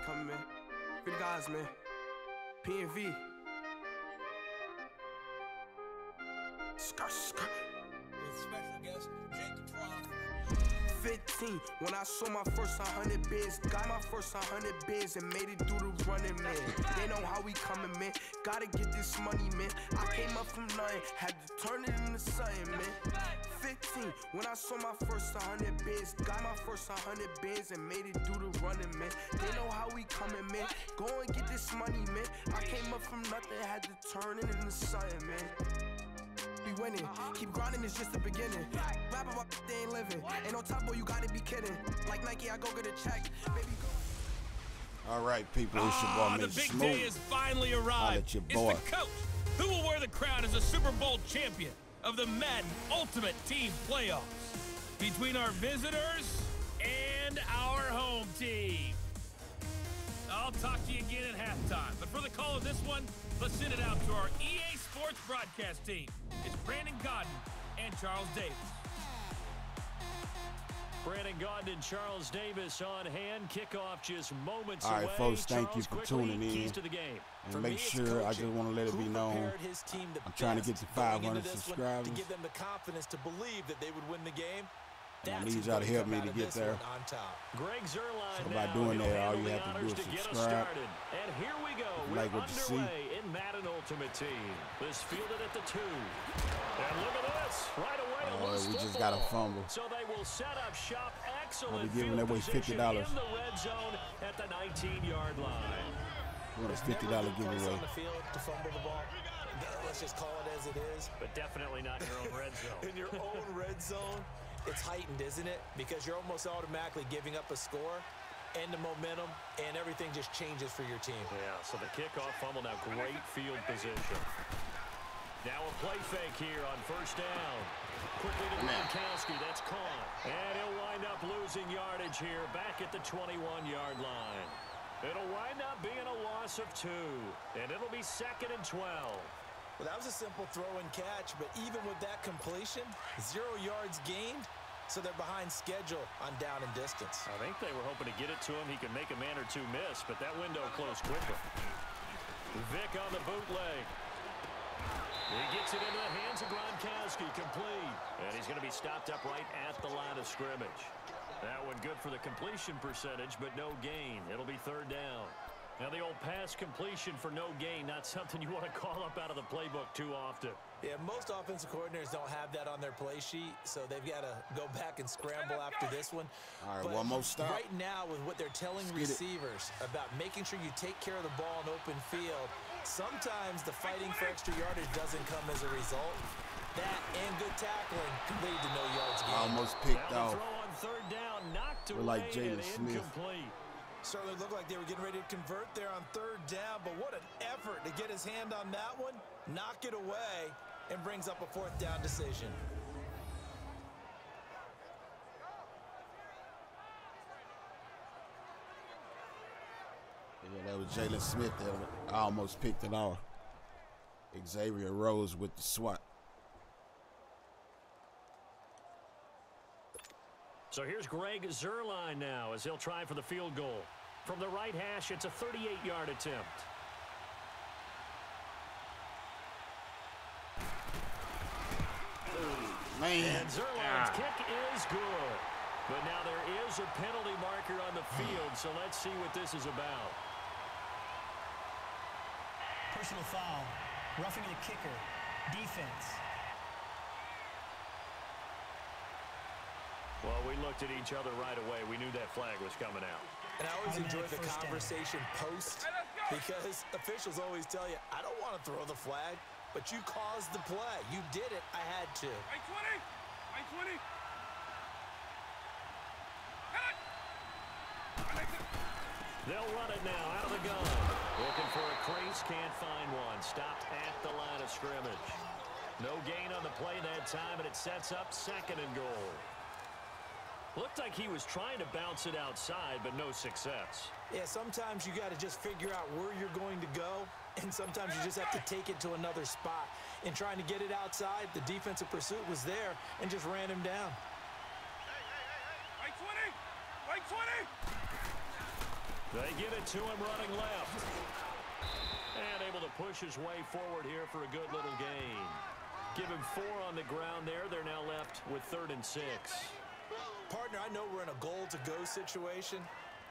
coming, man. Free the guys, man. P&V. Skirt, skirt. With special guest, Jake the Prof. 15, when I saw my first 100 bids, got my first 100 bids and made it through the running, man. They know how we coming, man. Gotta get this money, man. I came up from nothing, had to turn it into something, man. 15, when I saw my first 100 bids, got my first 100 bids and made it through the running, man. They know how we coming, man. Go and get this money, man. I came up from nothing, had to turn it into something, man. Be winning, keep grinding, it's just the beginning. Rap about they ain't living. Ain't no top boy, you gotta be kidding. Like Nike, I go get a check. Baby, go. All right, people, it's your boy, The Mr. big Smooth. day has finally arrived. Your It's boy. the coach who will wear the crown as a Super Bowl champion of the Madden Ultimate Team Playoffs between our visitors and our home team. I'll talk to you again at halftime, but for the call of this one, let's send it out to our EA Sports broadcast team. It's Brandon Godden and Charles Davis. Brandon Godden and Charles Davis on hand. Kickoff just moments away. away. All right, folks, thank you Charles, for tuning in. keys to the game. And make sure, I just want to let it be known, I'm trying to get to 500 subscribers. To give them the confidence to believe that they would win the game. And I need y'all to help me to get there. Greg Zuerlein So by now, doing he'll that, all handle you the have to do honors is to get us subscribe. started. And here we go. If you We're like what you see. underway in Madden Ultimate Team. This fielded at the 2. And look at this. Right away, a loose we just football. got a fumble. So they will set up shop. Excellent I'll be giving field away position $50. in the red zone at the 19-yard line. We want a $50 giveaway. On the field to fumble the ball. Let's just call it as it is. But definitely not in your own red zone. In your own red zone, it's heightened, isn't it? Because you're almost automatically giving up a score and the momentum, and everything just changes for your team. Yeah, so the kickoff fumble, now great field position. Now a play fake here on first down. Quickly to Gronkowski, that's caught. And he'll wind up losing yardage here back at the 21-yard line. It'll wind up being a loss of 2, and it'll be 2nd and 12. Well, that was a simple throw and catch, but even with that completion, 0 yards gained, so they're behind schedule on down and distance. I think they were hoping to get it to him. He could make a man or two miss, but that window closed quickly. Vic on the bootleg. He gets it into the hands of Gronkowski, complete. And he's going to be stopped up right at the line of scrimmage. That one good for the completion percentage, but no gain. It'll be 3rd down. Now the old pass completion for no gain, not something you want to call up out of the playbook too often. Yeah, most offensive coordinators don't have that on their play sheet, so they've got to go back and scramble after this one. All right, but one more stop. Right now, with what they're telling receivers about making sure you take care of the ball in open field, sometimes the fighting for extra yardage doesn't come as a result. That and good tackling can lead to no yards gained. Almost picked Now the off. throw on 3rd down, knocked away like Jalen and Smith. incomplete. Certainly looked like they were getting ready to convert there on 3rd down, but what an effort to get his hand on that one, knock it away, and brings up a 4th down decision. Yeah, that was Jalen Smith that almost picked it off. Xavier Rose with the swat. So here's Greg Zuerlein now as he'll try for the field goal. From the right hash, it's a 38-yard attempt. Man. And Zuerlein's kick is good. But now there is a penalty marker on the field, so let's see what this is about. Personal foul. Roughing the kicker. Defense. Well, we looked at each other right away. We knew that flag was coming out. And I always enjoy the conversation post because officials always tell you, I don't want to throw the flag, but you caused the play. You did it. I had to. Right 20. Right 20. They'll run it now out of the gun. Looking for a crease, can't find one. Stopped at the line of scrimmage. No gain on the play that time, and it sets up 2nd and goal. Looked like he was trying to bounce it outside, but no success. Yeah, sometimes you got to just figure out where you're going to go, and sometimes you just have to take it to another spot. In trying to get it outside, the defensive pursuit was there and just ran him down. Right 20. Right 20. They give it to him running left. And able to push his way forward here for a good little gain. Give him 4 on the ground there. They're now left with 3rd and 6. Partner, I know we're in a goal-to-go situation,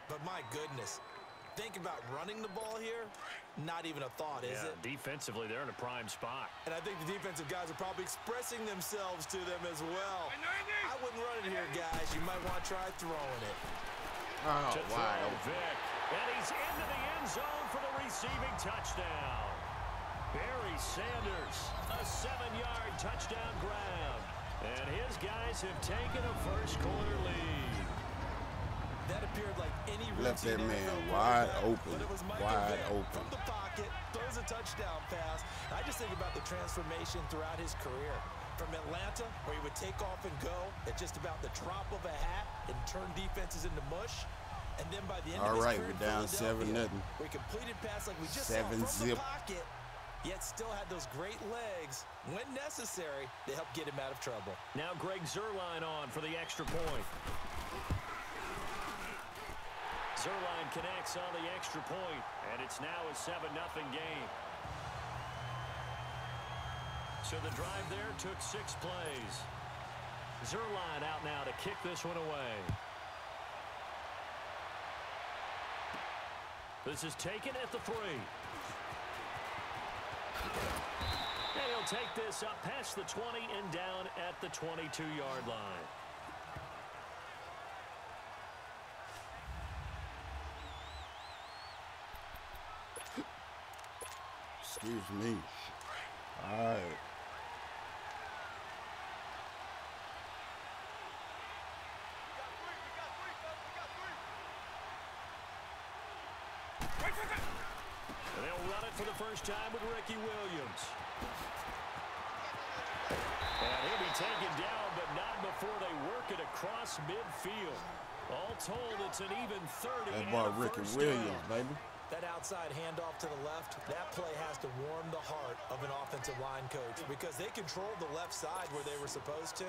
but my goodness, think about running the ball here. Not even a thought, is it? Defensively, they're in a prime spot. And I think the defensive guys are probably expressing themselves to them as well. I wouldn't run it here, guys. You might want to try throwing it. Oh, wow. Vic. And he's into the end zone for the receiving touchdown. Barry Sanders, a 7-yard touchdown grab. And his guys have taken a first-quarter lead. That appeared like any Left that routine man NFL wide quarterback, open, but it was Michael wide Vick open. from the pocket, throws a touchdown pass. I just think about the transformation throughout his career. From Atlanta, where he would take off and go at just about the drop of a hat and turn defenses into mush. And then by the end of his career, we're down 7-0. We completed pass like we just 7 saw from zip. the pocket, yet still had those great legs, when necessary, to help get him out of trouble. Now Greg Zuerlein on for the extra point. Zuerlein connects on the extra point, and it's now a 7-0 game. So the drive there took 6 plays. Zuerlein out now to kick this one away. This is taken at the 3. And he'll take this up past the 20 and down at the 22-yard line. Excuse me. All right. They'll run it for the first time with Ricky Williams. And he'll be taken down, but not before they work it across midfield. All told, it's an even 30. That ball Ricky Williams, baby. That outside handoff to the left, that play has to warm the heart of an offensive line coach because they controlled the left side where they were supposed to.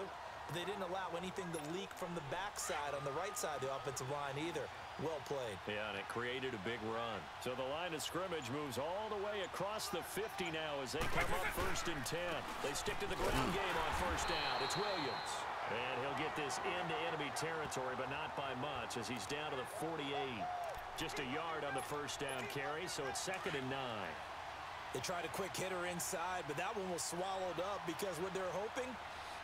They didn't allow anything to leak from the backside on the right side of the offensive line either. Well played. Yeah, and it created a big run. So the line of scrimmage moves all the way across the 50 now as they come up 1st and 10. They stick to the ground game on 1st down. It's Williams. And he'll get this into enemy territory, but not by much as he's down to the 48. Just a yard on the 1st down carry, so it's 2nd and 9. They tried a quick hitter inside, but that one was swallowed up because what they're hoping,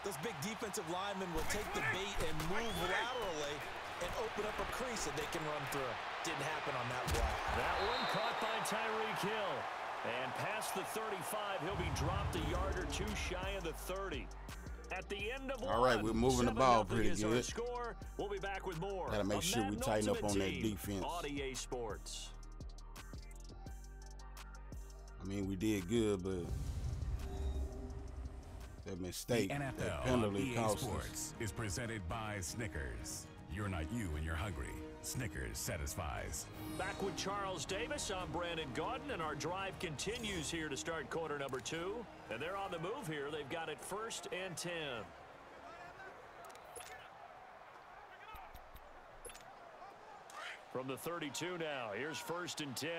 those big defensive linemen will take the bait and move laterally and open up a crease that they can run through. Didn't happen on that play. That one caught by Tyreek Hill. And past the 35, he'll be dropped a yard or 2 shy of the 30. At the end of All right, we're moving the ball pretty good. Score. We'll be back with more. Gotta make sure we tighten up on that defense. On EA Sports. I mean, we did good, but that mistake, The NFL that penalty EA cost us. Sports is presented by Snickers. You're not you when you're hungry. Snickers satisfies. Back with Charles Davis. I'm Brandon Gaudin, and our drive continues here to start quarter number 2. And they're on the move here. They've got it 1st and 10. From the 32 now, here's 1st and 10.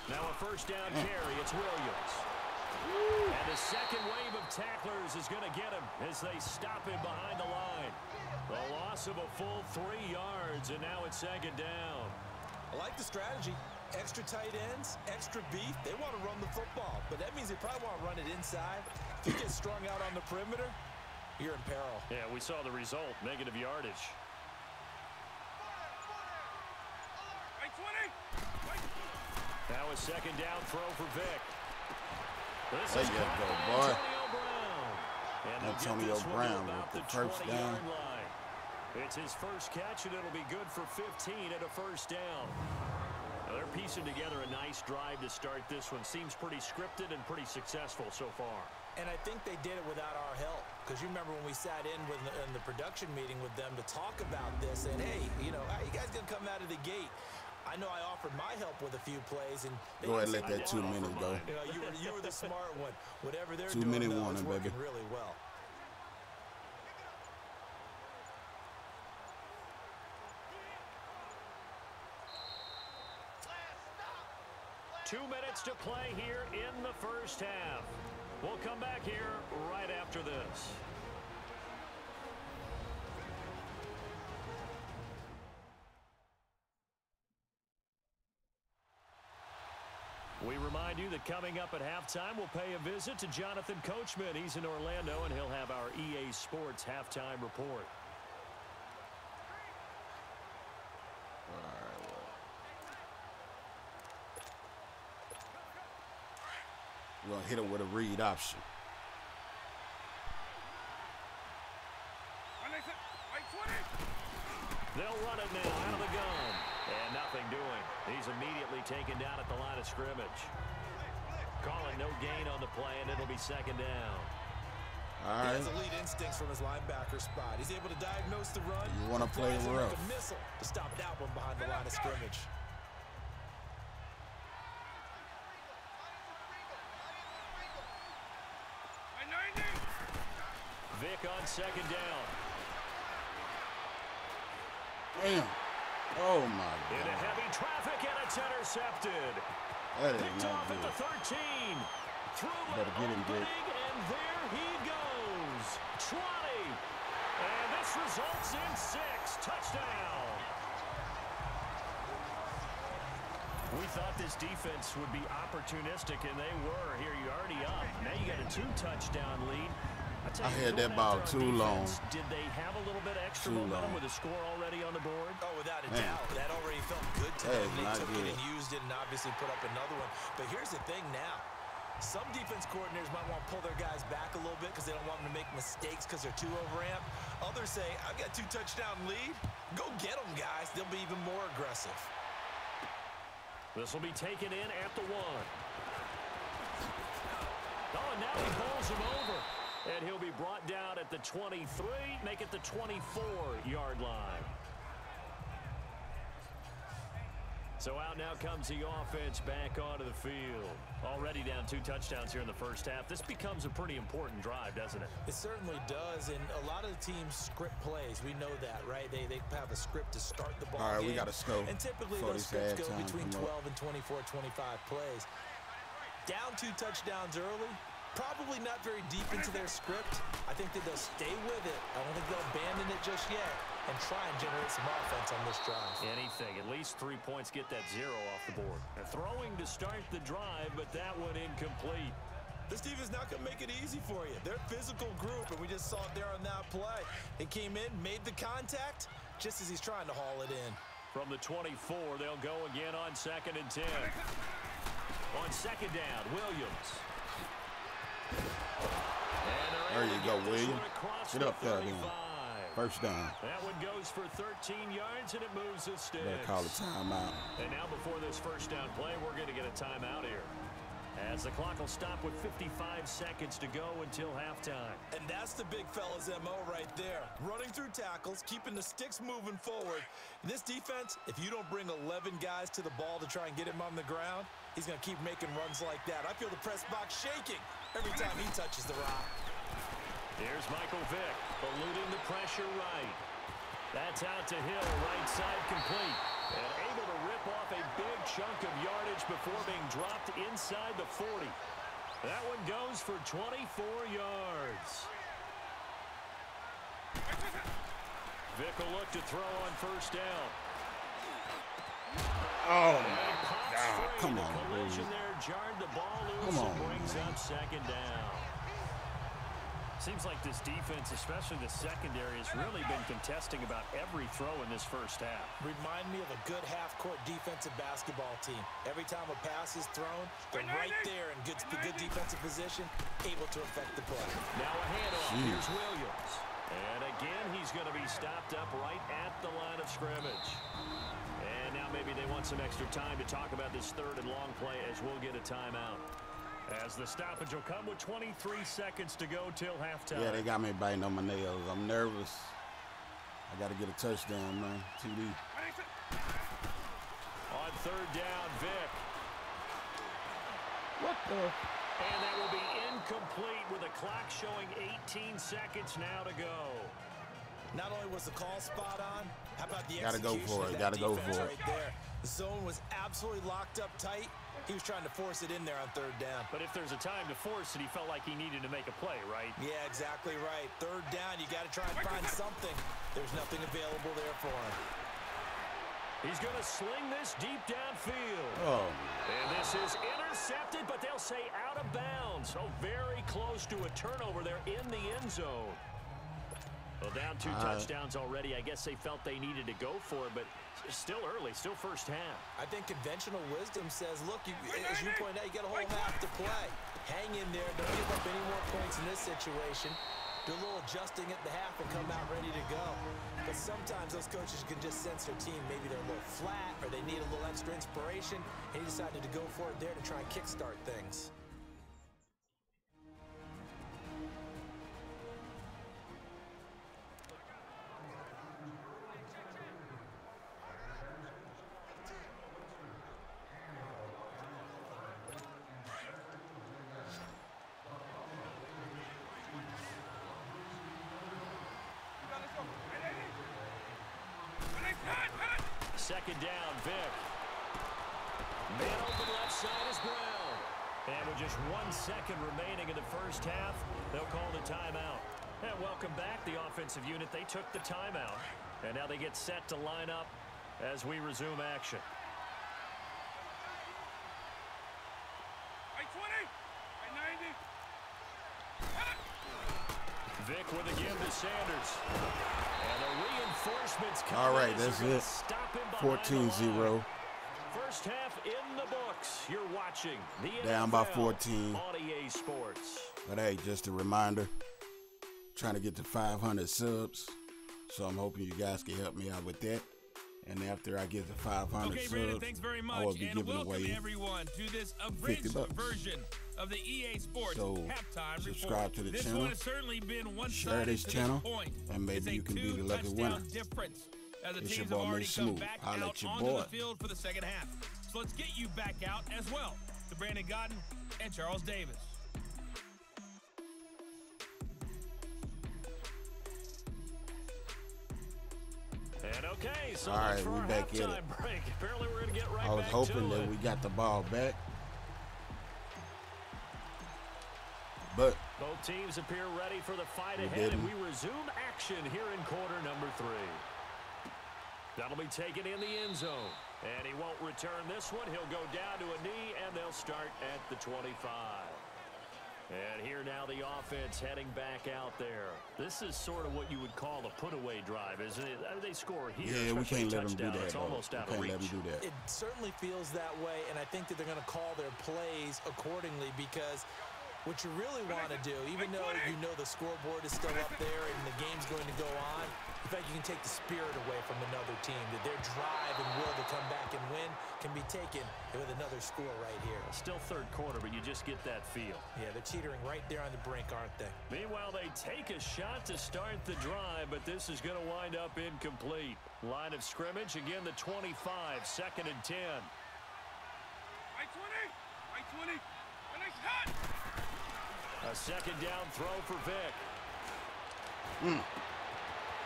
Now a 1st down carry. It's Williams. And the second wave of tacklers is going to get him as they stop him behind the line. The loss of a full 3 yards, and now it's 2nd down. I like the strategy. Extra tight ends, extra beef. They want to run the football, but that means they probably want to run it inside. If you get strung out on the perimeter, you're in peril. Yeah, we saw the result, negative yardage. Now a 2nd down throw for Vic. This There is you go, caught by boy. Antonio Brown. And they'll get Antonio this one to Brown about with the the first 20-yard down. line. It's his first catch, and it'll be good for 15 at a 1st down. Now they're piecing together a nice drive to start this one. Seems pretty scripted and pretty successful so far. And I think they did it without our help. Because you remember when we sat in the production meeting with them to talk about this, and hey, you know, how you guys going to come out of the gate? I know I offered my help with a few plays, and go ahead and let that 2 minutes go. You know, you were the smart one. Whatever they're 2 doing, minute though, warning, is working baby. really well. Two minutes to play here in the first half. We'll come back here right after this. We remind you that coming up at halftime, we'll pay a visit to Jonathan Coachman. He's in Orlando, and he'll have our EA Sports halftime report. We're going to hit him with a read option. They'll run it now out of the gun. And nothing doing. He's immediately taken down at the line of scrimmage. Calling no gain on the play, and it'll be second down. All right. He has elite instincts from his linebacker spot. He's able to diagnose the run. You want to play rough. Like a missile to stop that one behind the line of scrimmage. Vic on second down. Damn. Oh, my God. Into heavy traffic, and it's intercepted. That is Picked not off good. at the 13. Through Better get him, Vic. and there he goes. 20. And this results in 6. Touchdown. We thought this defense would be opportunistic, and they were. Here, you're already up. Now you got a 2-touchdown lead. I had that ball too long. Did they have a little bit of extra momentum with a score already on the board? Oh, without a doubt. That already felt good to them. They took it and used it and obviously put up another one. But here's the thing now. Some defense coordinators might want to pull their guys back a little bit because they don't want them to make mistakes because they're too overamped. Others say, I've got a 2-touchdown lead. Go get them, guys. They'll be even more aggressive. This will be taken in at the 1. Oh, and now he bowls him over. And he'll be brought down at the 23, make it the 24-yard line. So out now comes the offense back onto the field. Already down 2 touchdowns here in the first half. This becomes a pretty important drive, doesn't it? It certainly does, and a lot of the teams script plays. We know that, right? They have a script to start the ball game. All right, we got to score. And typically those scripts go between 12 and 24, 25 plays. Down 2 touchdowns early. Probably not very deep into their script. I think that they'll stay with it. I don't think they'll abandon it just yet and try and generate some offense on this drive. Anything. At least 3 points, get that 0 off the board. And throwing to start the drive, but that one incomplete. This defense not going to make it easy for you. They're a physical group, and we just saw it there on that play. He came in, made the contact, just as he's trying to haul it in. From the 24, they'll go again on 2nd and 10. On second down, Williams. There you go, William. Get up there, then. First down. That one goes for 13 yards, and it moves the sticks. Better call a timeout. And now before this first down play, we're going to get a timeout here. As the clock will stop with 55 seconds to go until halftime. And that's the big fella's MO right there. Running through tackles, keeping the sticks moving forward. In this defense, if you don't bring 11 guys to the ball to try and get him on the ground, he's going to keep making runs like that. I feel the press box shaking every time he touches the rock. Here's Michael Vick, eluding the pressure right. That's out to Hill, right side complete. And able to rip off a big chunk of yardage before being dropped inside the 40. That one goes for 24 yards. Vick will look to throw on first down. Oh, my God. Come on, collision there jarred the ball loose and brings up second down. Seems like this defense, especially the secondary, has really been contesting about every throw in this first half. Remind me of a good half-court defensive basketball team. Every time a pass is thrown, they're right there in good defensive position, able to affect the play. Now a handoff. Here's Williams. And again, he's going to be stopped up right at the line of scrimmage. And now maybe they want some extra time to talk about this third and long play as we'll get a timeout. As the stoppage will come with 23 seconds to go till halftime. Yeah, they got me biting on my nails. I'm nervous. I got to get a touchdown, man. TD. On third down, Vic. What the? And that will be incomplete with the clock showing 18 seconds now to go. Not only was the call spot on, how about the Gotta go execution for of it. that Gotta go defense for it. right there. The zone was absolutely locked up tight. He was trying to force it in there on third down. But if there's a time to force it, he felt like he needed to make a play, right? Yeah, exactly right. Third down, you got to try and find something. There's nothing available there for him. He's going to sling this deep downfield. Oh. And this is intercepted, but they'll say out of bounds. So very close to a turnover there in the end zone. Well, down 2 touchdowns already. I guess they felt they needed to go for it, but still early, still first half. I think conventional wisdom says, look, as you pointed out, you got a whole half to play. Hang in there. Don't give up any more points in this situation. Do a little adjusting at the half and come out ready to go. But sometimes those coaches can just sense their team. Maybe they're a little flat or they need a little extra inspiration. And he decided to go for it there to try and kickstart things. Second down, Vic. Man open left side is Brown. And with just 1 second remaining in the first half, they'll call the timeout. And welcome back, the offensive unit. They took the timeout. And now they get set to line up as we resume action. I 20. I 90. Vic with a give to Sanders. And the reinforcements come. All right, that's it. 14-0. First half in the books. You're watching the Down NFL by 14. on EA Sports. But hey, just a reminder, trying to get to 500 subs. So I'm hoping you guys can help me out with that. And after I get to 500 Okay, subs, Brandon, thanks very much. I will be and giving welcome away everyone to this abridged $50. version of the EA Sports So, halftime subscribe report. to the this channel, one has certainly been one-sided share this to channel, this point. and maybe It's a you can be the lucky winner. two-touchdown difference as the It's your teams boy, have already Mr. come Smooth. back Holla out at your onto boy. the field for the second half. So let's get you back out as well to Brandon Godden and Charles Davis. And okay, so All right, that's for we our back in it. halftime break. Apparently we're going to get right I was back hoping to that it. we got the ball back. But Both teams appear ready for the fight We ahead, and didn't. we resume action here in quarter number 3. That'll be taken in the end zone. And he won't return this one. He'll go down to a knee, and they'll start at the 25. And here now the offense heading back out there. This is sort of what you would call a put-away drive, isn't it? They score here. yeah, we especially can't let them do touchdown. that. It's though. almost out We of can't let reach. them do that. It certainly feels that way, and I think that they're going to call their plays accordingly because what you really want to do, even though you know the scoreboard is still up there and the game's going to go on, in fact, you can take the spirit away from another team, that their drive and will to come back and win can be taken with another score right here. Still third quarter, but you just get that feel. Yeah, they're teetering right there on the brink, aren't they? Meanwhile, they take a shot to start the drive, but this is going to wind up incomplete. Line of scrimmage, again the 25, 2nd and 10. I 20. And I shot. A second down throw for Vic.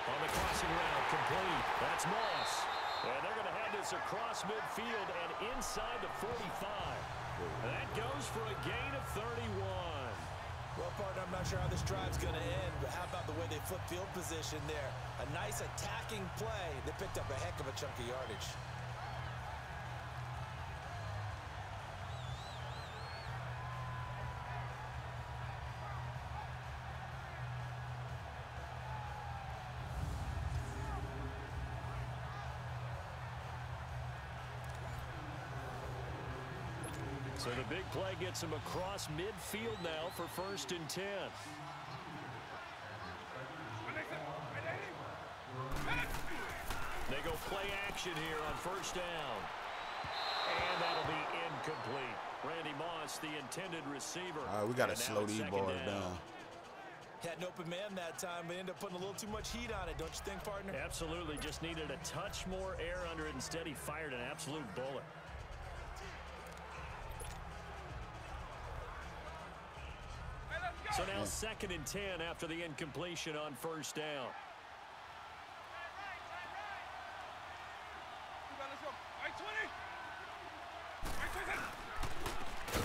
On the crossing route, complete. That's Moss. And they're going to have this across midfield and inside the 45. That goes for a gain of 31. Well, partner, I'm not sure how this drive's going to end, but how about the way they flip field position there? A nice attacking play. They picked up a heck of a chunk of yardage. So the big play gets him across midfield now for 1st and 10. They go play action here on 1st down. And that'll be incomplete. Randy Moss, the intended receiver. All right, we got to And now slow it's these 2nd boys down. Had an open man that time, but ended up putting a little too much heat on it, don't you think, partner? Absolutely. Just needed a touch more air under it. Instead, he fired an absolute bullet. So now 2nd and 10 after the incompletion on first down.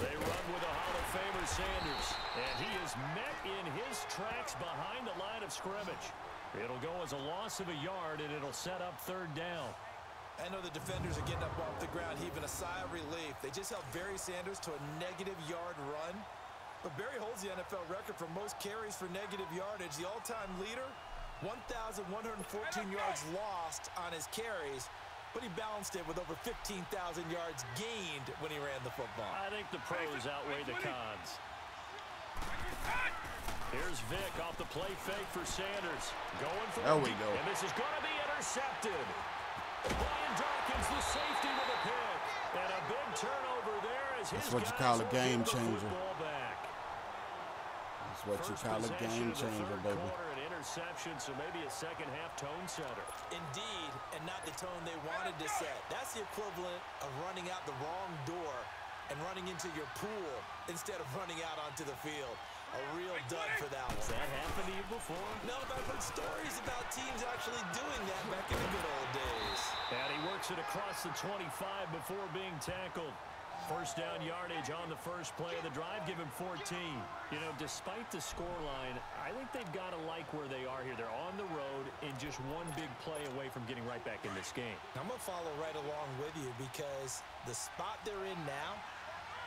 They run with a Hall of Famer, Sanders, and he is met in his tracks behind the line of scrimmage. It'll go as a loss of a yard, and it'll set up 3rd down. I know the defenders are getting up off the ground, heaving a sigh of relief. They just held Barry Sanders to a -yard run. But Barry holds the NFL record for most carries for negative yardage. The all-time leader, 1,114 yards lost on his carries. But he balanced it with over 15,000 yards gained when he ran the football. I think the pros outweigh the cons. Here's Vick off the play fake for Sanders. Going for there we go. And this is going to be intercepted. Brian Dawkins, the safety with a pick. And a big turnover there as his That's what you guys call a will game get the changer. football back. That's what you First call a possession game of the changer, third baby. quarter, an interception, so maybe a second-half tone setter. Indeed, and not the tone they wanted to set. That's the equivalent of running out the wrong door and running into your pool instead of running out onto the field. A real dud for that one. Has that happened to you before? No, but I've heard stories about teams actually doing that back in the good old days. And he works it across the 25 before being tackled. First down yardage on the first play of the drive, give him 14. You know, despite the scoreline, I think they've got to like where they are here. They're on the road and just one big play away from getting right back in this game. I'm going to follow right along with you because the spot they're in now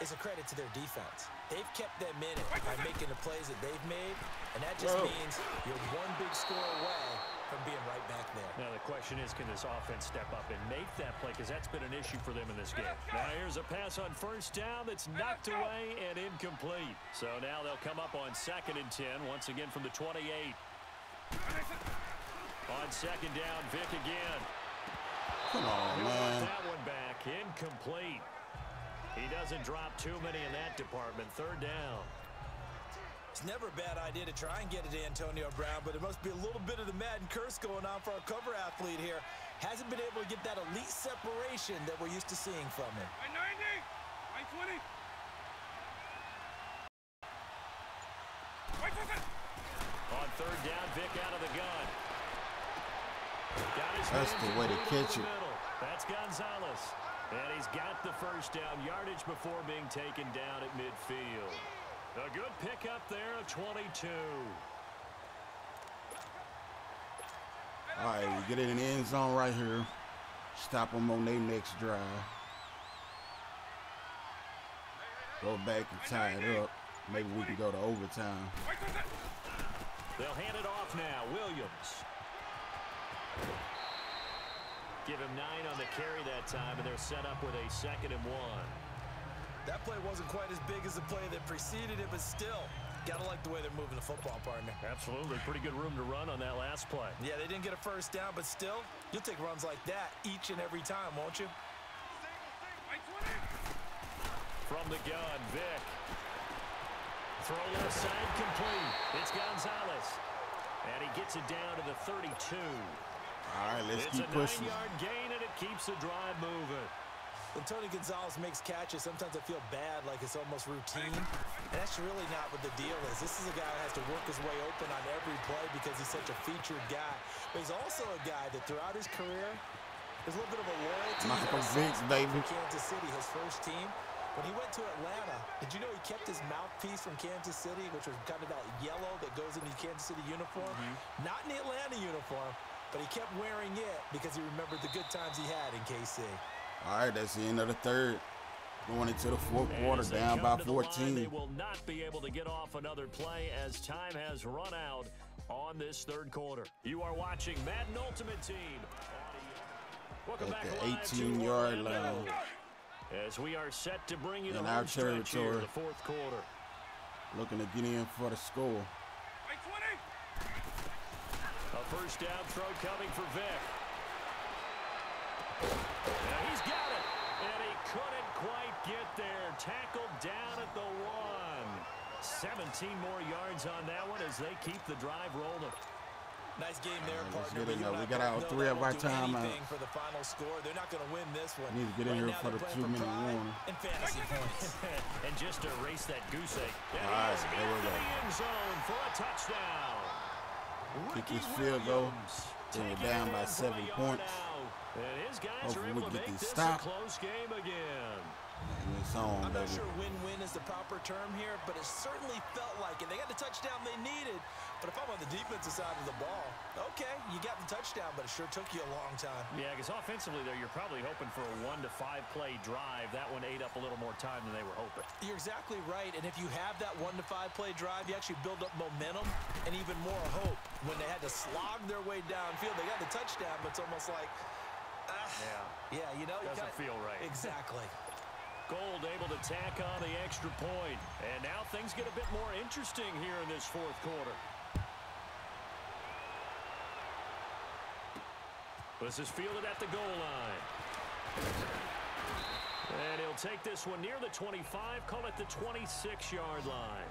is a credit to their defense. They've kept them in it by making the plays that they've made, and that just means you're one big score away from being right back there. Now the question is, can this offense step up and make that play? Because that's been an issue for them in this game. Now here's a pass on first down that's knocked away and incomplete. So now they'll come up on 2nd and 10, once again from the 28. On 2nd down, Vick again. Come on, He'll man. run that one back, incomplete. He doesn't drop too many in that department. 3rd down. It's never a bad idea to try and get it to Antonio Brown, but there must be a little bit of the Madden curse going on for our cover athlete here. Hasn't been able to get that elite separation that we're used to seeing from him. 90, 20. On 3rd down, Vick out of the gun. Got his That's hands the in way to over catch the it. middle. That's Gonzalez. And he's got the first down yardage before being taken down at midfield. A good pickup there of 22. All right, we get it in the end zone right here. Stop them on their next drive. Go back and tie it up. Maybe we can go to overtime. They'll hand it off now. Williams. Give him 9 on the carry that time, and they're set up with a 2nd and 1. That play wasn't quite as big as the play that preceded it, but still, gotta like the way they're moving the football, partner. Absolutely. Pretty good room to run on that last play. Yeah, they didn't get a first down, but still, you'll take runs like that each and every time, won't you? From the gun, Vick. Throw left side complete. It's Gonzalez. And he gets it down to the 32. All right, let's It's keep a pushing. 9-yard gain, and it keeps the drive moving. When Tony Gonzalez makes catches, sometimes I feel bad, like it's almost routine. And that's really not what the deal is. This is a guy who has to work his way open on every play because he's such a featured guy. But he's also a guy that throughout his career, there's a little bit of a loyalty. Michael and a Vick, soft spot baby. for Kansas City, his first team. When he went to Atlanta, did you know he kept his mouthpiece from Kansas City, which was kind of that yellow that goes in the Kansas City uniform? Not in the Atlanta uniform, but he kept wearing it because he remembered the good times he had in KC. All right, that's the end of the 3rd. Going into the 4th quarter, As they down come by to the line, 14. they will not be able to get off another play as time has run out on this 3rd quarter. You are watching Madden Ultimate Team. Welcome At back the live to 18-yard Orlando, line. as we are set to bring you the In our home stretch here, territory. the 4th quarter. Looking to get in for the score. A first down throw coming for Vick. And he's got it. And he couldn't quite get there. Tackled down at the 1. 17 more yards on that one as they keep the drive rolling. Nice game there, partner. Let's get in there. We got out 3 of our timeouts. For the final score, they're not going to win this one. Need to get in here for the 2-minute warning. And fantasy points. And just to erase that goose egg. All right, there we go. End zone for a touchdown. Kick this field goal. Then we're down by 7 points. And his guys Hopefully are able we to get make this this stop. a close game again. And it's on, I'm not baby. sure win-win is the proper term here, but it certainly felt like it. They got the touchdown they needed, but if I'm on the defensive side of the ball, okay, you got the touchdown, but it sure took you a long time. Yeah, because offensively, though, you're probably hoping for a 1 to 5 play drive. That one ate up a little more time than they were hoping. You're exactly right, and if you have that 1 to 5 play drive, you actually build up momentum and even more hope. When they had to slog their way downfield, they got the touchdown, but it's almost like, yeah, you know, doesn't feel right. Exactly. Gold able to tack on the extra point. And now things get a bit more interesting here in this 4th quarter. This is fielded at the goal line. And he'll take this one near the 25, call it the 26-yard line.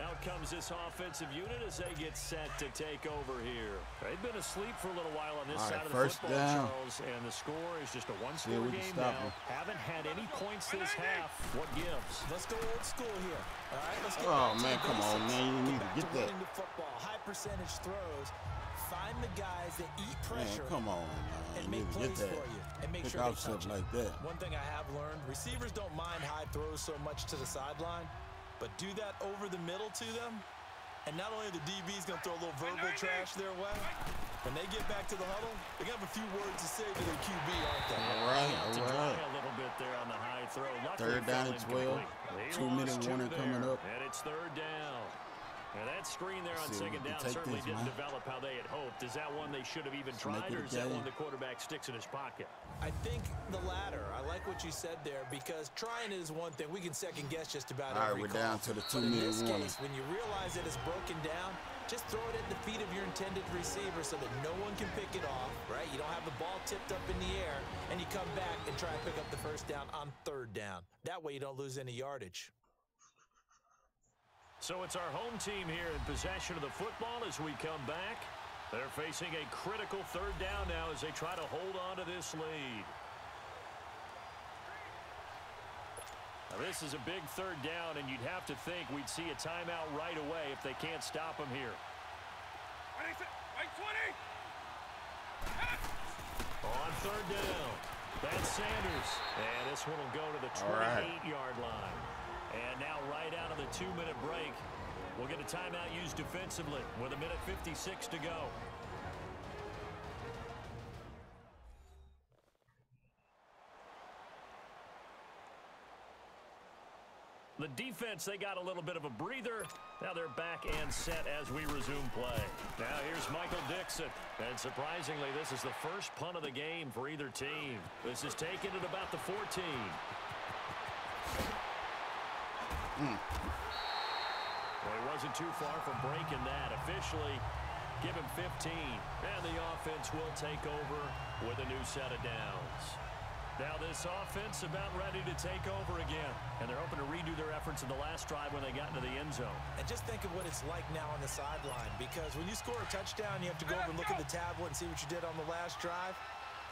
Out comes this offensive unit as they get set to take over here. They've been asleep for a little while on this side of the football, down. Charles, and the score is just a 1-score game now. Haven't had any points this half. What gives? Let's go old school here. All right, let's get Oh, man, come on, man. You need to get that. The football, high percentage throws. Find the guys that eat pressure. Man, come on, man. And You make need to plays get that. for you. And make Pick sure out they stuff touch like it. that. One thing I have learned, receivers don't mind high throws so much to the sideline, but do that over the middle to them. And not only are the DBs going to throw a little verbal trash their way, when they get back to the huddle, they're going to have a few words to say to their QB, aren't they? All right. A little bit there on the high throw. Luckily, 3rd down and 12. 2-minute warning coming up. And it's 3rd down. And that screen there on 2nd down certainly didn't develop how they had hoped. Is that one they should have even tried, or is that one the quarterback sticks in his pocket? I think the latter. I like what you said there, because trying is one thing. We can second guess just about every call. All right, we're down to the 2-minute warning. In warning. this case, when you realize that it's broken down, just throw it at the feet of your intended receiver so that no one can pick it off, right? You don't have the ball tipped up in the air, and you come back and try and pick up the 1st down on 3rd down. That way you don't lose any yardage. So it's our home team here in possession of the football as we come back. They're facing a critical 3rd down now as they try to hold on to this lead. Now this is a big 3rd down, and you'd have to think we'd see a timeout right away if they can't stop them here. On 3rd down, that's Sanders. And this one will go to the 28-yard line. And now right out of the 2-minute break, we'll get a timeout used defensively with 1:56 to go. The defense, they got a little bit of a breather. Now they're back and set as we resume play. Now here's Michael Dixon. And surprisingly, this is the first punt of the game for either team. This is taken at about the 14. Well, he wasn't too far from breaking that. Officially, give him 15. And the offense will take over with a new set of downs. Now this offense about ready to take over again. And they're hoping to redo their efforts in the last drive when they got into the end zone. And just think of what it's like now on the sideline. Because when you score a touchdown, you have to go over and look at the tablet and see what you did on the last drive.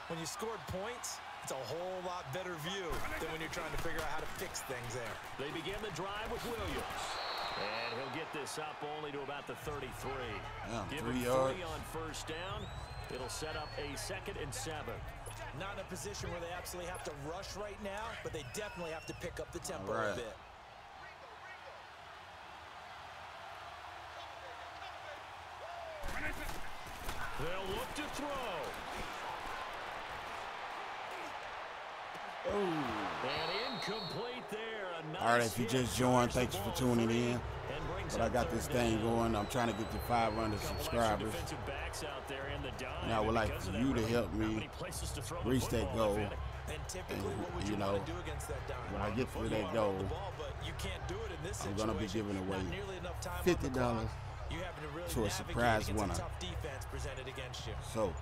When you scored points, it's a whole lot better view than when you're trying to figure out how to fix things there. They begin the drive with Williams. And he'll get this up only to about the 33. Give him 3 on 1st down. It'll set up a 2nd and 7. Not in a position where they absolutely have to rush right now, but they definitely have to pick up the tempo a bit. They'll look to throw. Oh. And incomplete there. All right, if you just joined, thanks for tuning in. But I got this thing going. I'm trying to get to 500 subscribers. And I would like for you to help me reach that goal. And, you know, when I get to that goal, I'm going to be giving away $50 to a surprise winner. So,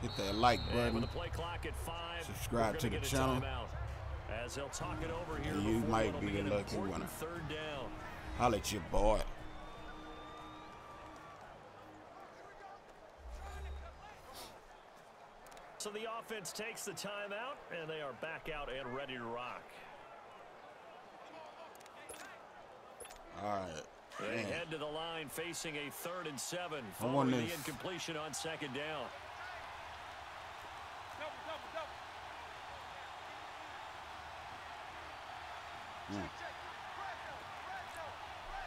hit that like button, subscribe to the channel, As they'll talk it over here and you might be the lucky winner. 3rd down. Holla at your boy. So the offense takes the timeout, and they are back out and ready to rock. All right. They Man. head to the line facing a 3rd and 7 I following wonder the if- incompletion on 2nd down.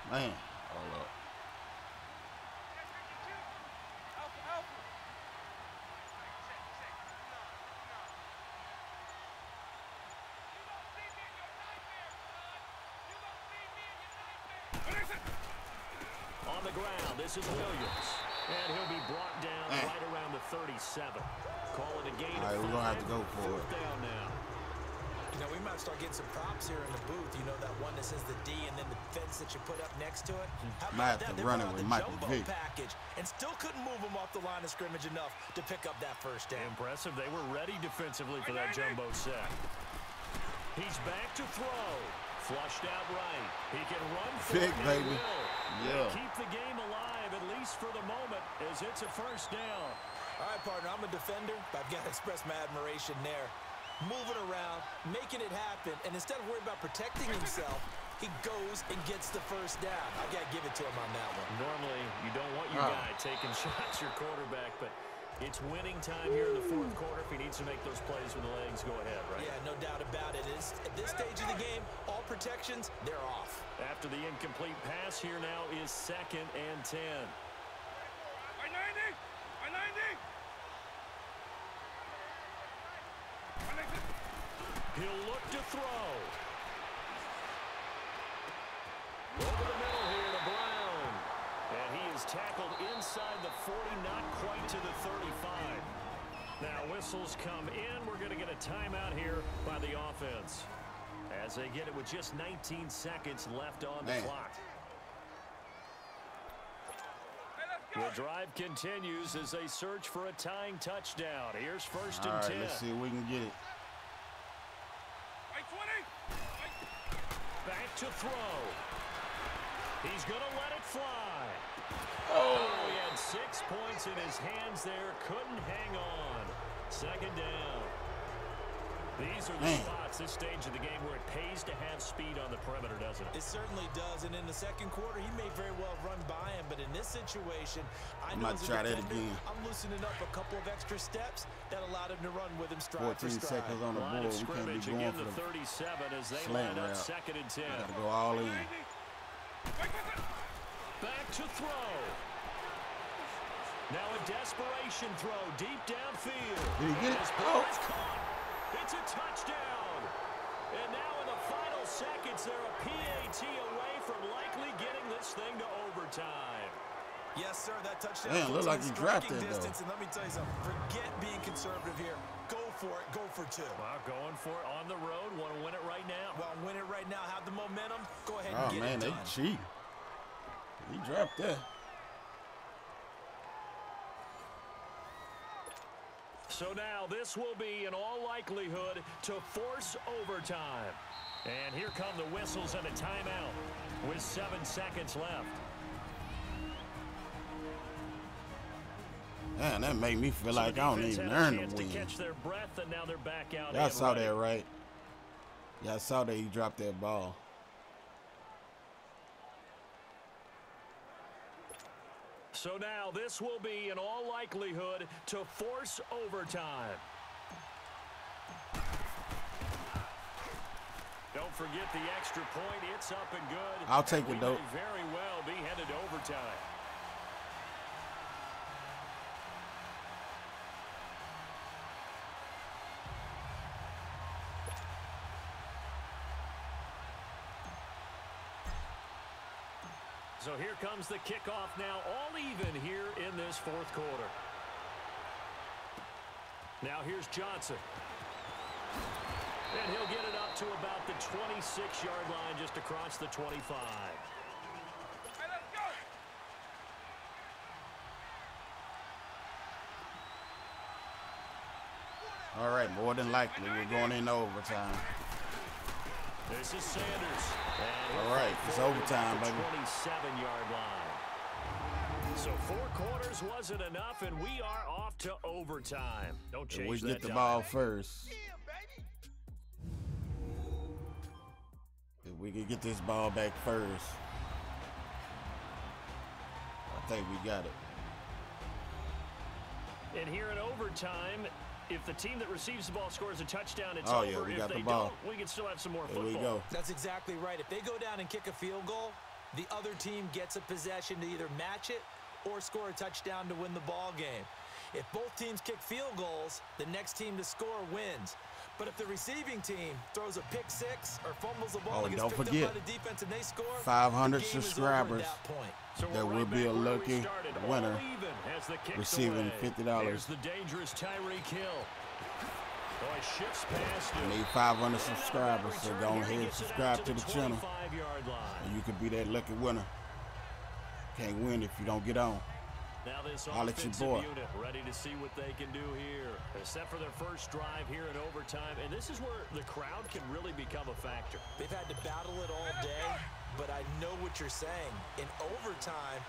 Man, hold up. On the ground, this is Williams. And he'll be brought down right around the 37. Call it a gain All right, of we're going to have 5. to go for it. 4th down now. You know, we might start getting some props here in the booth. You know, that one that says the D and then the fence that you put up next to it? How Might about have that? to They run brought it out with the Michael jumbo Vick. package and still couldn't move them off the line of scrimmage enough to pick up that first down. Impressive. They were ready defensively for that jumbo set. He's back to throw. Flushed out right. He can run for Vick, it. baby. Will. Yeah. Keep the game alive, at least for the moment, as it's a first down. All right, partner, I'm a defender, but I've got to express my admiration there. Moving around, making it happen, and instead of worrying about protecting himself, he goes and gets the first down. I got to give it to him on that one. Normally, you don't want your guy taking shots, your quarterback, but it's winning time here in the 4th quarter. If he needs to make those plays with the legs, go ahead, right? Yeah, no doubt about it. At this stage of the game, all protections, they're off. After the incomplete pass, here now is 2nd and 10. He'll look to throw. Over the middle here to Brown. And he is tackled inside the 40, not quite to the 35. Now whistles come in. We're going to get a timeout here by the offense, as they get it with just 19 seconds left on the clock. The drive continues as they search for a tying touchdown. Here's 1st and 10. All right, let's see if we can get it. Back to throw. He's going to let it fly. Oh, He had 6 points in his hands there. Couldn't hang on. 2nd down. These are the spots, this stage of the game, where it pays to have speed on the perimeter, doesn't it? It certainly does, and in the 2nd quarter, he may very well run by him, but in this situation, I know as a defender, I'm loosening up a couple of extra steps that allowed him to run with him stride 14 for stride. seconds on the board. We can't be going for the 37 as they slant line up route. 2nd and 10. Gotta go all in. Back to throw. Now a desperation throw deep downfield. Did he get it? His ball is caught. It's a touchdown. And now in the final seconds, they're a PAT away from likely getting this thing to overtime. Yes, sir, that touchdown. Man, looked like he dropped it, though. And let me tell you something. Forget being conservative here. Go for it. Go for 2. Wow, going for it on the road. Want to win it right now. Well, win it right now. Have the momentum. Go ahead and get man, it done. they cheat. He dropped that. So now this will be, in all likelihood, to force overtime. And here come the whistles and a timeout with 7 seconds left. Man, that made me feel like I don't even earn the win. Catch their breath, and now they're back out. Y'all saw that, right? Y'all saw that he dropped that ball. So now this will be, in all likelihood, to force overtime. Don't forget the extra point. It's up and good. I'll take it, though. May very well be headed to overtime. So here comes the kickoff now, all even here in this 4th quarter. Now here's Johnson. And he'll get it up to about the 26-yard line, just across the 25. All right, more than likely, we're going into overtime. This is Sanders. All right, it's overtime, baby. 27-yard line. So 4 quarters wasn't enough, and we are off to overtime. Don't change we that. get the ball first. If we can get this ball back first, I think we got it. And here in overtime, if the team that receives the ball scores a touchdown, it's Oh, over. yeah, we if got they the ball. don't, we can still have some more There football. we go. That's exactly right. If they go down and kick a field goal, the other team gets a possession to either match it or score a touchdown to win the ball game. If both teams kick field goals, the next team to score wins. But if the receiving team throws a pick six or fumbles the ball Oh, and gets don't picked forget, up by the defense and they score, 500 the game is over subscribers. at that point. So There we're will right be back a where we lucky started, winner all even as the kick's receiving away. $50. There's the dangerous Tyreek Hill. Oh, he shifts past him. I need 500 subscribers, so go Here he ahead and gets it subscribe out to the channel, 25-yard line. and you could be that lucky winner. Can't win if you don't get on. Now this I'll let you offensive boy. unit ready to see what they can do here. They're set for their first drive here in overtime, and this is where the crowd can really become a factor. They've had to battle it all day, but I know what you're saying. In overtime,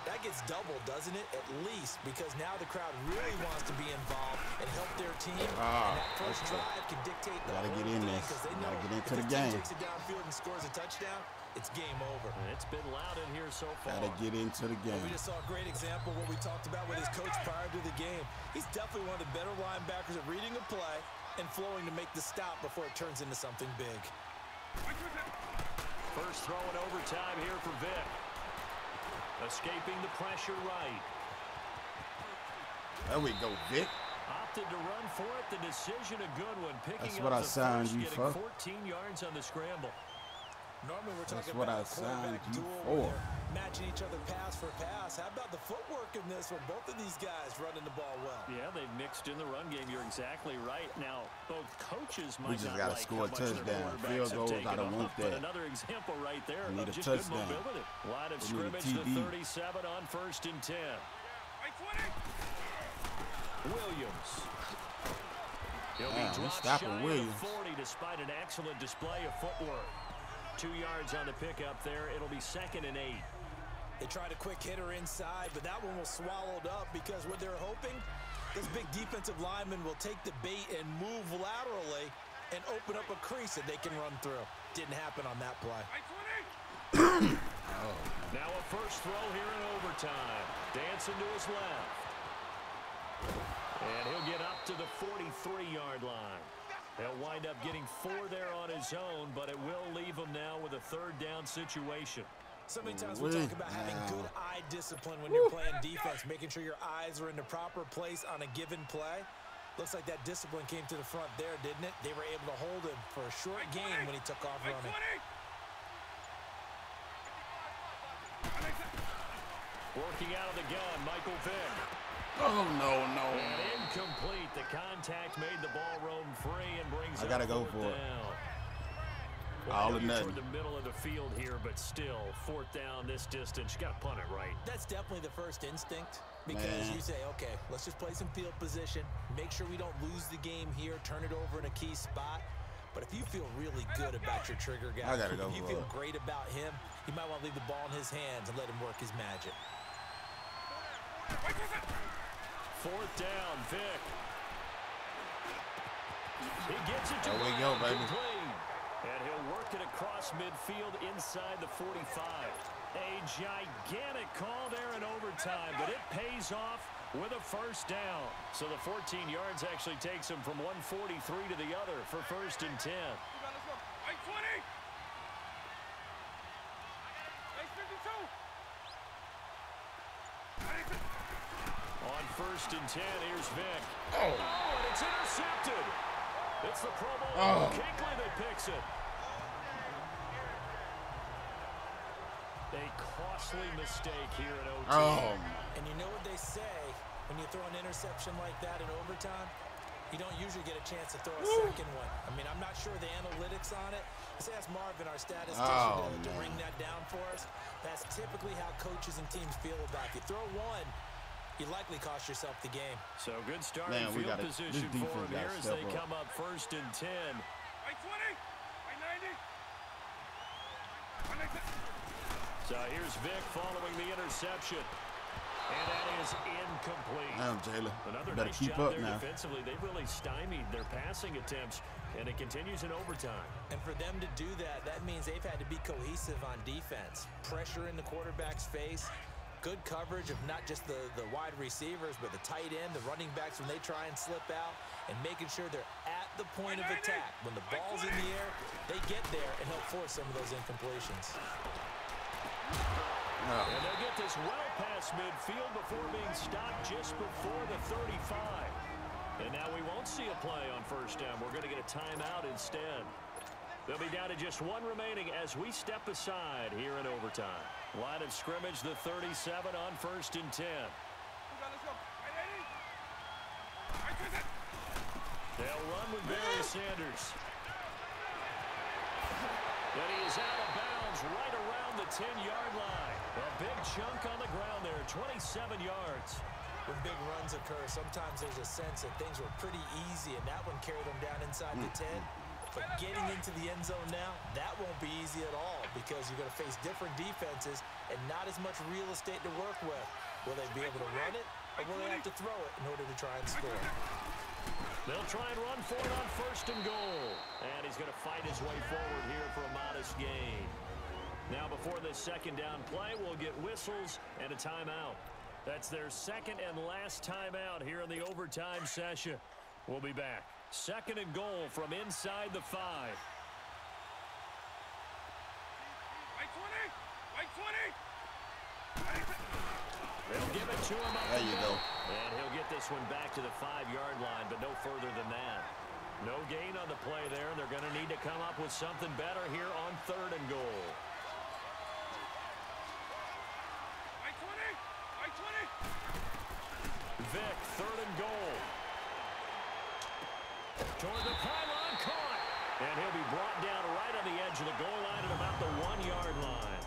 that gets doubled, doesn't it? At least, because now the crowd really wants to be involved and help their team. And that first drive can dictate the Gotta whole get in thing, this. 'cause they know Gotta get into if the team game. takes it downfield and scores a touchdown, it's game over. And it's been loud in here so far. Gotta get into the We game. just saw a great example of what we talked about with his coach prior to the game. He's definitely one of the better linebackers at reading a play and flowing to make the stop before it turns into something big. First throw in overtime here for Vic. Escaping the pressure right. There we go, Vic. Opted to run for it. The decision a good one. Picking That's up what I the signed first, you getting for. 14 yards on the scramble. Normally we're That's talking what about I a quarterback signed you duel for. where they're matching each other pass for pass. How about the footwork in this one? Both of these guys running the ball well. Yeah, they've mixed in the run game. You're exactly right. Now, both coaches might just not gotta like score a how much their touchdown. quarterbacks Field have goals, taken I don't off, want but that. another example right there We need of a just good touchdown. mobility. Line of We need a scrimmage, the TD. 37 on 1st and 10. Williams. He'll be Damn, he's dropped stopping shy of Williams. the 40 despite an excellent display of footwork. 2 yards on the pickup there. It'll be 2nd and 8. They tried a quick hitter inside, but that one was swallowed up because what they're hoping, this big defensive lineman will take the bait and move laterally and open up a crease that they can run through. Didn't happen on that play. Now a first throw here in overtime. Dancing to his left. And he'll get up to the 43-yard line. He'll wind up getting 4 there on his own, but it will leave him now with a 3rd down situation. So many times we talk about having good eye discipline when you're playing defense, making sure your eyes are in the proper place on a given play. Looks like that discipline came to the front there, didn't it? They were able to hold him for a short gain when he took off running. Working out of the gun, Michael Vick. Oh, no. And incomplete. The contact made the ball roam free and brings I gotta up go 4th for it. down. All or nothing. Toward the middle of the field here, but still, 4th down this distance. You got to punt it right. That's definitely the first instinct because you say, okay, let's just play some field position, make sure we don't lose the game here, turn it over in a key spot. But if you feel really good about your trigger guy, I gotta go if you for feel it. great about him, you might want to leave the ball in his hands and let him work his magic. 4th down, Vic. He gets it to There we go, baby. complete. And he'll work it across midfield inside the 45. A gigantic call there in overtime, but it pays off with a first down. So the 14 yards actually takes him from 143 to the other for 1st and 10. On 1st and 10, here's Vic. Oh, and it's intercepted. It's the Pro Bowl Kinkley that picks it. A costly mistake here in OT. And you know what they say, when you throw an interception like that in overtime, you don't usually get a chance to throw a second one. I mean, I'm not sure the analytics on it. Let's ask Marvin, our statistician, to bring that down for us. That's typically how coaches and teams feel about it. If you throw one, you likely cost yourself the game. So good start in Man, field position for him here as they come up 1st and 10. So here's Vic following the interception. And that is incomplete. Now, Jayla, Another better nice keep job up there now. defensively. They've really stymied their passing attempts, and it continues in overtime. And for them to do that, that means they've had to be cohesive on defense. Pressure in the quarterback's face, good coverage of not just the wide receivers, but the tight end, the running backs when they try and slip out, and making sure they're at the point of attack. When the ball's in the air, they get there and help force some of those incompletions. And they'll get this well past midfield before being stopped just before the 35. And now we won't see a play on first down. We're going to get a timeout instead. They'll be down to just one remaining as we step aside here in overtime. Line of scrimmage, the 37 on 1st and 10. They'll run with Barry Sanders. And he is out of bounds right around the 10-yard line. A big chunk on the ground there, 27 yards. When big runs occur, sometimes there's a sense that things were pretty easy, and that one carried them down inside the 10. But getting into the end zone now, that won't be easy at all because you're going to face different defenses and not as much real estate to work with. Will they be able to run it, or will they have to throw it in order to try and score? They'll try and run for it on 1st and goal. And he's going to fight his way forward here for a modest gain. Now before this second down play, we'll get whistles and a timeout. That's their second and last timeout here in the overtime session. We'll be back. 2nd and goal from inside the 5. They'll give it to him up There you go. And he'll get this one back to the 5-yard line, but no further than that. No gain on the play there, and they're going to need to come up with something better here on 3rd and goal. Vic, 3rd and goal. Toward the pylon, caught. And he'll be brought down right on the edge of the goal line at about the 1-yard line.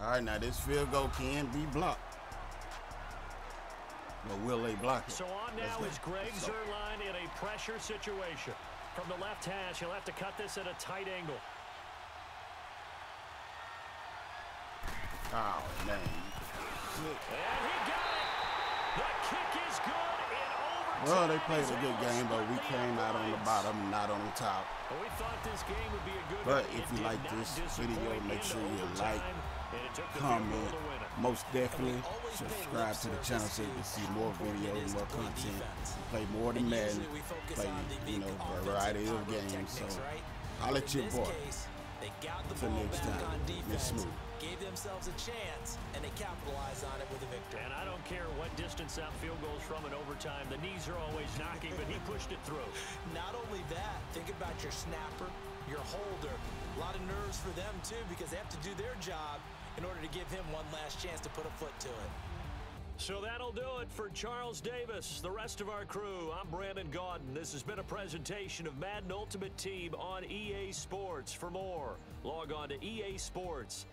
All right, now this field goal can be blocked. But will they block it? So on now is Greg Zuerlein in a pressure situation. From the left hash, he'll have to cut this at a tight angle. Oh, man. And he got it. The kick is good in overtime. Well, they played a good game, but we came out on the bottom, not on the top. We thought this game would be a good But one. if It you like did not this video, disappoint make sure in you overtime, like, and it took the field comment, goal to win it. most definitely subscribe to the channel so you can see more videos, more content, play more than Madden, play, a variety of games. So I'll let you boy. Until next time, Miss Smooth. Gave themselves a chance, and they capitalized on it with a victory. And I don't care what distance that field goes from in overtime. The knees are always knocking, but he pushed it through. Not only that, think about your snapper, your holder. A lot of nerves for them, too, because they have to do their job in order to give him one last chance to put a foot to it. So that'll do it for Charles Davis, the rest of our crew. I'm Brandon Gaudin. This has been a presentation of Madden Ultimate Team on EA Sports. For more, log on to easports.com.